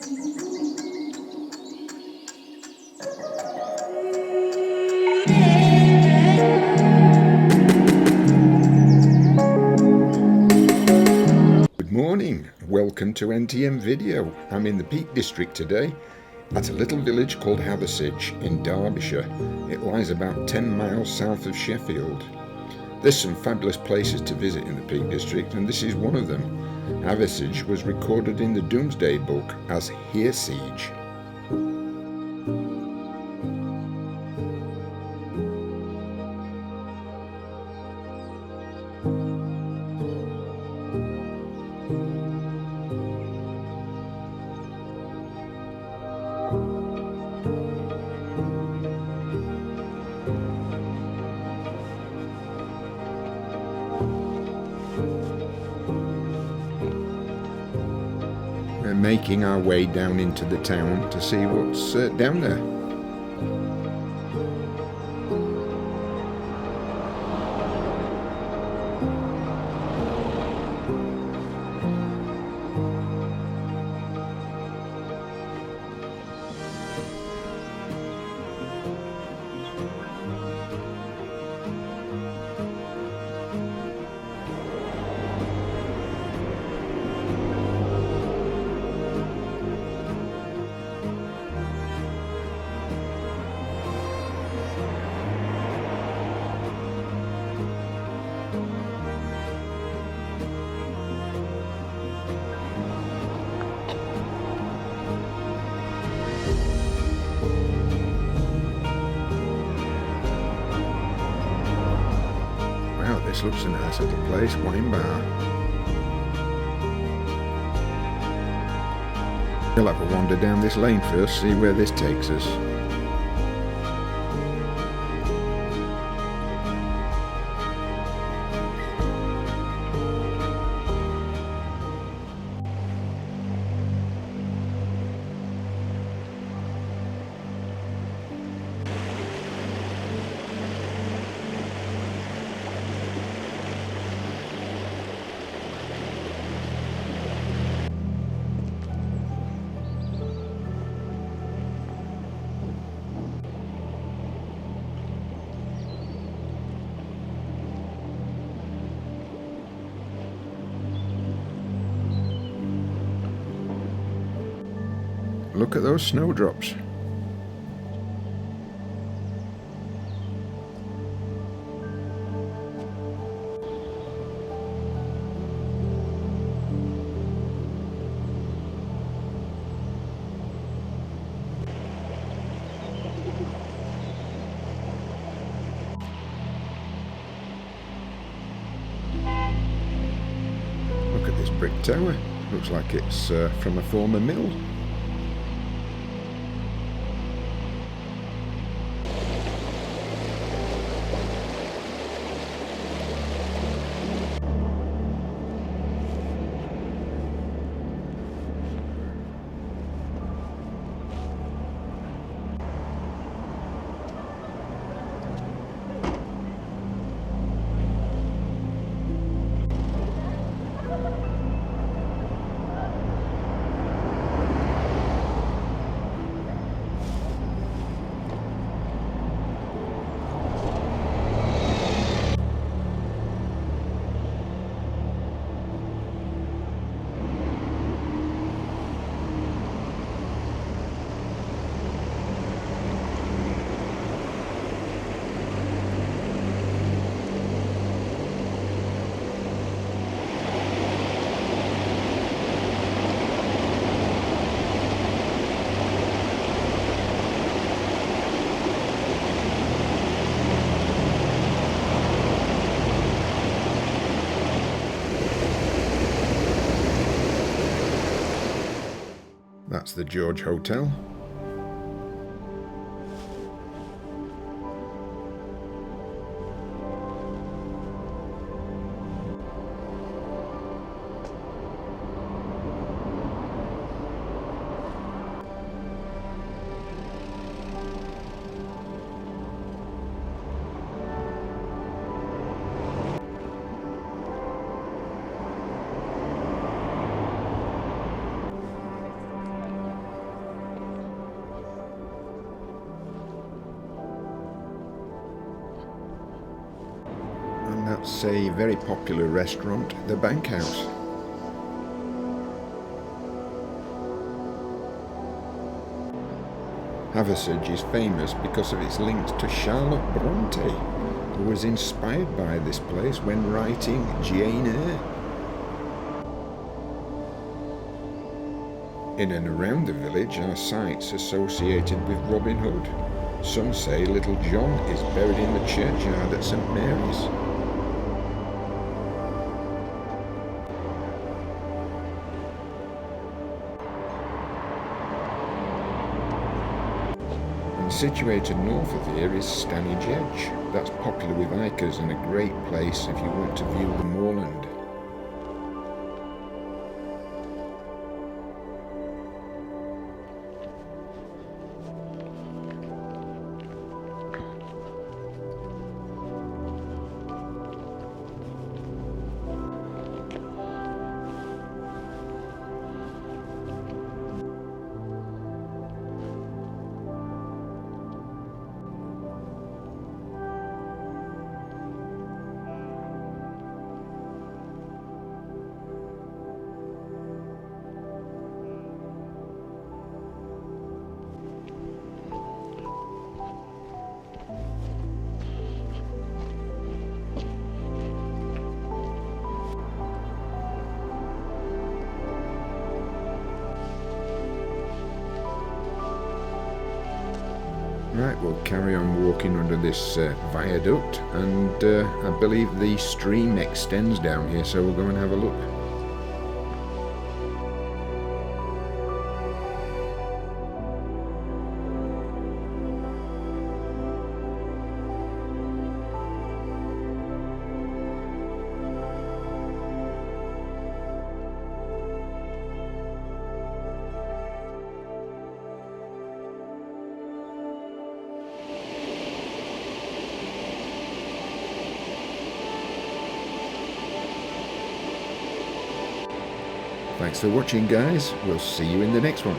Good morning, welcome to NTM Video. I'm in the Peak District today at a little village called Hathersage in Derbyshire. It lies about 10 miles south of Sheffield. There's some fabulous places to visit in the Peak District, and this is one of them. Hathersage was recorded in the Domesday Book as Hathersage. We're making our way down into the town to see what's down there. This looks a nice little place, wine bar. We'll have a wander down this lane first, see where this takes us. Look at those snowdrops. Look at this brick tower. Looks like it's from a former mill. That's the George Hotel. That's a very popular restaurant, the Bankhouse. Hathersage is famous because of its links to Charlotte Bronte, who was inspired by this place when writing Jane Eyre. In and around the village are sites associated with Robin Hood. Some say Little John is buried in the churchyard at St Mary's. And situated north of here is Stanage Edge. That's popular with hikers and a great place if you want to view the moorland. Right, we'll carry on walking under this viaduct, and I believe the stream extends down here, so we'll go and have a look. Thanks for watching, guys. We'll see you in the next one.